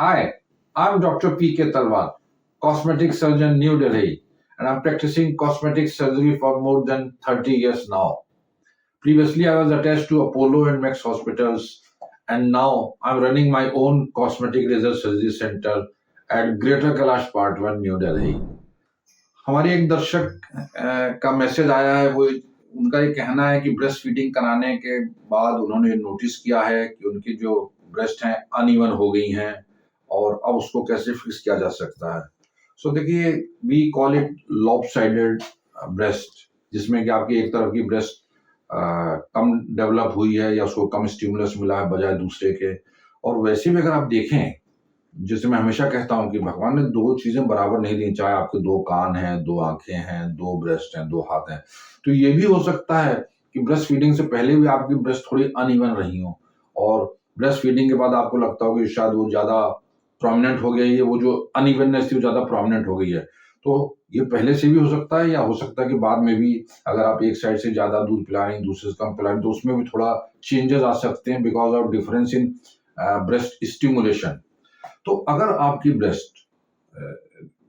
Hi, I'm Dr. P.K. Talwar, cosmetic surgeon, New Delhi, and I'm practicing cosmetic surgery for more than 30 years now. Previously, I was attached to Apollo and Max hospitals, and now I'm running my own cosmetic laser surgery center at Greater Kailash Part 1, New Delhi. हमारे एक दर्शक का message आया है। वो उनका ये कहना है कि ब्रेस्ट फीडिंग कराने के बाद उन्होंने नोटिस किया है कि उनकी जो ब्रेस्ट हैं अनइवन हो गई हैं और अब उसको कैसे फिक्स किया जा सकता है। सो देखिए, we call it lopsided breast, जिसमें कि आपकी एक तरफ की ब्रेस्ट कम डेवलप हुई है या उसको कम स्टिमुलस मिला है बजाय दूसरे के। और वैसे भी अगर आप देखें, जैसे मैं हमेशा कहता हूँ कि भगवान ने दो चीजें बराबर नहीं दी, चाहे आपके दो कान हैं, दो आंखें हैं, दो ब्रेस्ट हैं, दो हाथ हैं। तो ये भी हो सकता है कि ब्रेस्ट फीडिंग से पहले भी आपकी ब्रेस्ट थोड़ी अनइवन रही हो और ब्रेस्ट फीडिंग के बाद आपको लगता हो कि शायद वो ज्यादा प्रोमिनेंट हो गई है, वो जो अनइवननेस थी वो ज्यादा प्रोमिनेंट हो गई है। तो ये पहले से भी हो सकता है या हो सकता है कि बाद में भी, अगर आप एक साइड से ज्यादा दूध पिला रही हैं, दूसरे से कम पिला रही हैं, तो उसमें भी थोड़ा चेंजेस आ सकते हैं because of difference in breast stimulation. तो अगर आपकी ब्रेस्ट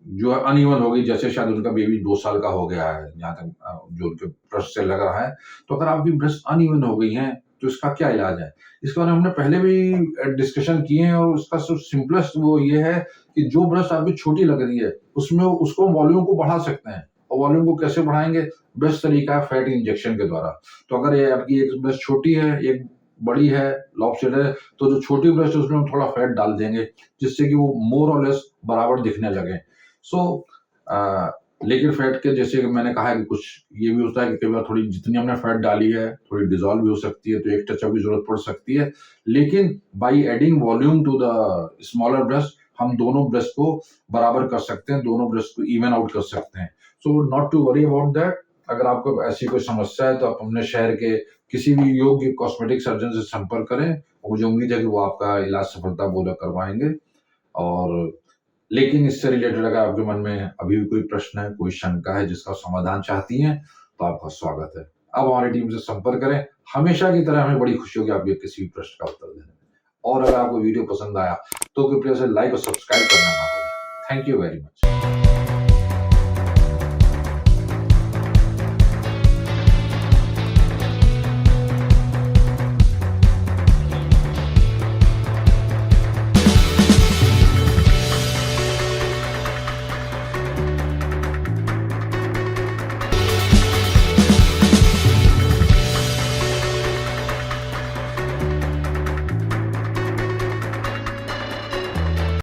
जो है अनइवन हो गई, जैसे शायद उनका बेबी 2 साल का हो गया है, जहाँ तक जो उनके ब्रेस्ट से लग रहा है, तो अगर आपकी ब्रेस्ट अनइवन हो गई है तो इसका क्या इलाज है? इसके बारे में हमने पहले भी डिस्कशन किए हैं और उसका सिंपलेस्ट वो ये है कि जो ब्रेस्ट आपकी छोटी लग रही है उसमें उसको वॉल्यूम को बढ़ा सकते हैं। और वॉल्यूम को कैसे बढ़ाएंगे? बेस्ट तरीका है फैट इंजेक्शन के द्वारा। तो अगर ये आपकी एक ब्रेस्ट छोटी है, एक बड़ी है, लॉपसाइड है, तो जो छोटी ब्रेस्ट है उसमें हम थोड़ा फैट डाल देंगे जिससे कि वो मोर और लेस बराबर दिखने लगे। सो लिक्विड फैट के, जैसे कि मैंने कहा है कि कुछ ये भी होता है कि कई बार थोड़ी जितनी हमने फैट डाली है थोड़ी डिजॉल्व भी हो सकती है, तो एक टचअप की जरूरत पड़ सकती है। लेकिन by adding volume to the smaller breast हम दोनों ब्रेस्ट को बराबर कर सकते हैं, दोनों ब्रेस्ट को इवन आउट कर सकते हैं। So not to worry about that. अगर आपको ऐसी कोई समस्या है तो आप अपने शहर के किसी भी योग्य कॉस्मेटिक सर्जन से संपर्क करें और मुझे उम्मीद है कि वो आपका इलाज सफलतापूर्वक करवाएंगे। और लेकिन इससे रिलेटेड अगर आपके मन में अभी भी कोई प्रश्न है, कोई शंका है जिसका समाधान चाहती हैं, तो आपका स्वागत है। अब हमारी टीम से संपर्क करें। हमेशा की तरह हमें बड़ी खुशी होगी आपके किसी भी प्रश्न का उत्तर देने में। और अगर आपको वीडियो पसंद आया तो कृपया से लाइक और सब्सक्राइब करना ना भूलें। Thank you very much.